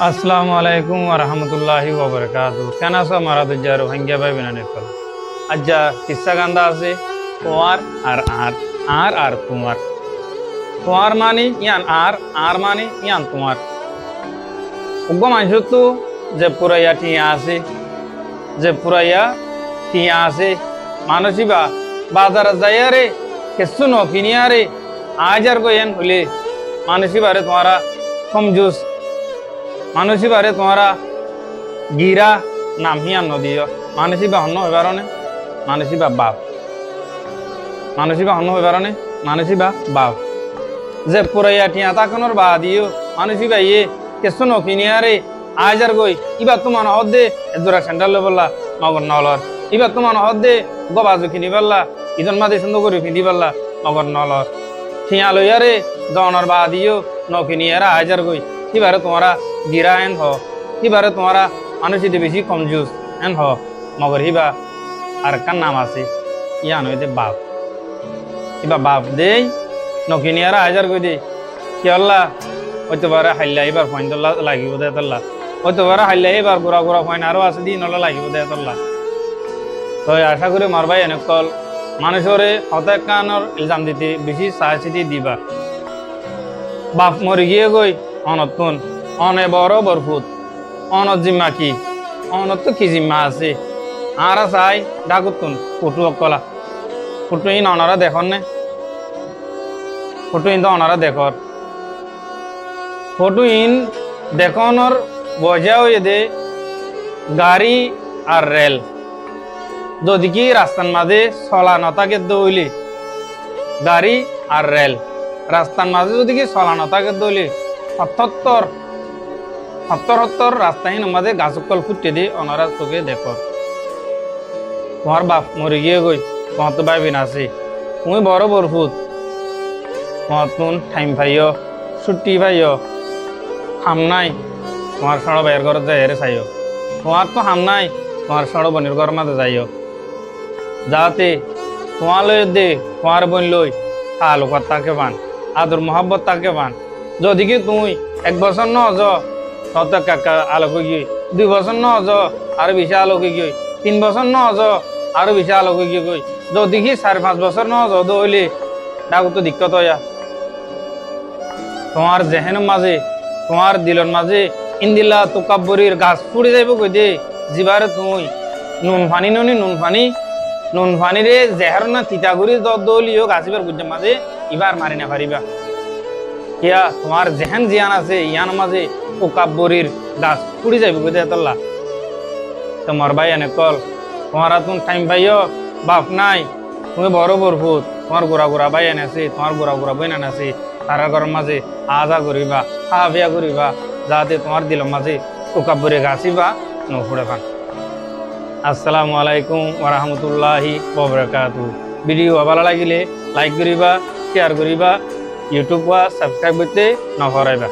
আসসালামু আলাইকুম ওয়া রাহমাতুল্লাহি ওয়া বারাকাতুহু। কেন আছো মারা দুজা রোহিঙ্গা ভাই বিনানে কল আজ্জা কিসসা গান্দা আছে কুমার আর কুমার। কুমার মানে ইয়ান আর মানে ইয়ান কুমার। উগ্র মানুষ তো যে পুরাইয়া টিয়া আছে, যে পুরাইয়া টিয়া আছে মানসিবা বাজারে যাইয়া রে কিছু ন কিনিয়া রে আজ আর গয়েন হলে মানসিবারে তোমারা কমজুস, মানসিবারে তোমারা গিরা নামিয়া নদীয় মানসিবা হন্য হইবারণে মানসিবা বাপ, মানসিবা হন্য হইবারণে মানসিবা বাপ। যে পুরাইয়া টিয়া তাকনের বা দিও মানসিবা ইয়ে কিছু ন কিনিয়া রে আজ আর গই ইবা তোমার হদ্দে এজোরা সেন্টার লে বললা নগর নলর, ইবা তোমার হদ্দে গবাজু কিনি পারলা ইজন মাঝে সুন্দর করে পিঁধি পারলা নগর নলর। ঠিয়া লইয়ারে জনের বা দিও নকিনিয়ারা হাজার গই এবারে তোমারা গিরা এন হ, এবারে তোমারা মানুষের বেশি কমজুস এন হ মগর হিবা আর কার নাম আছে ইয়ান হইতে বাপ। এবার বাপ দেই নকিনিয়ারা হাজার গই দে কি আল্লাহ হইতে পারে হাইলা এবার ফাইন তোলা লাগিব দে তোল্লা, হইতে পারে হাইলা এবার গোড়া গোড়া ফাইন আরো আছে দিন হলে লাগিব দে তোল্লা। তো আশা করি মারবাই এনে কল মানুষরে হতাক কানোর ইলজাম দিতে বেশি সাহসিতি দিবা। বাপ মরি গিয়ে গই অনতুন অনে বড় বরফুত অনত জিম্মা কি অনত তো কি জিম্মা আছে আর চাই ডাকুতুন ফুটু অকলা ফুটু ইন অনারা দেখর নে ফুটু ইন তো অনারা দেখর ফুটু ইন দেখনর বজা হয়ে দে গাড়ি আর রেল যদি কি রাস্তার মাঝে চলা নতাকে দৌলি গাড়ি আর রেল রাস্তার মাঝে যদি কি চলা নতাকে দৌলি সত্তর রাস্তাহীন মাঝে গাছকল ফুটে দিয়ে অনারা চোখে দেখো। তোমার বাপ মরে গিয়ে গই তোমার তো ভাই বিন আছে তুমি বড় বরফুত তোমার তুন টাইম পাইও ছুটি পাইও হাম নাই তোমার সড় বাইর ঘর যাই হেরে চাইও, তোমার তো হাম নাই তোমার সড় বনির ঘর মাঝে যাইও যাতে তোমার লই দে তোমার বোন লই তালুকাত তাকে বান আদর মোহাব্বত তাকে বান। যদি কি তুই 1 বছর ন য তত কাকা আলোক গিয়ে 2 বছর ন য আর বেশি আলোক গিয়ে 3 বছর ন য আর বেশি আলোক গিয়ে গই যদি কি 4-5 বছর ন য হইলে ডাকু তো দিক্কত হইয়া তোমার জেহেনের মাঝে তোমার দিলর মাঝে ইন্দিল্লা তোকাব্বরির গাছ ফুড়ে যাইব কই দে জিবারে তুই নুন পানি রে জেহার না তিতাগুড়ি দলিও গাছিবার গুজ্জার মাঝে ইবার মারি না পারিবা কিয়া তোমার জেহেন জিয়ান আছে ইয়ান মাঝে ওকাব্বরির গাছ পুড়ি যাইব কই দেতল্লা। তোমার ভাই এনে কল তোমার তুন টাইম পাইও বাপ নাই তুমি বড় বরফুত তোমার গোড়া ভাই এনে আছে তোমার গোড়া বই না আছে তারা ঘরের মাঝে আজা করিবা হা বিয়া করিবা যাতে তোমার দিলের মাঝে ওকাব্বরি গাছিবা নফুড়ে পান। আসসালামু আলাইকুম ওয়া রাহমাতুল্লাহি ওয়া বারাকাতুহু। ভিডিও ভালো লাগিলে লাইক করিবা, শেয়ার করিবা, ইউটিউব বা সাবস্ক্রাইব করতে না ভরাইবা।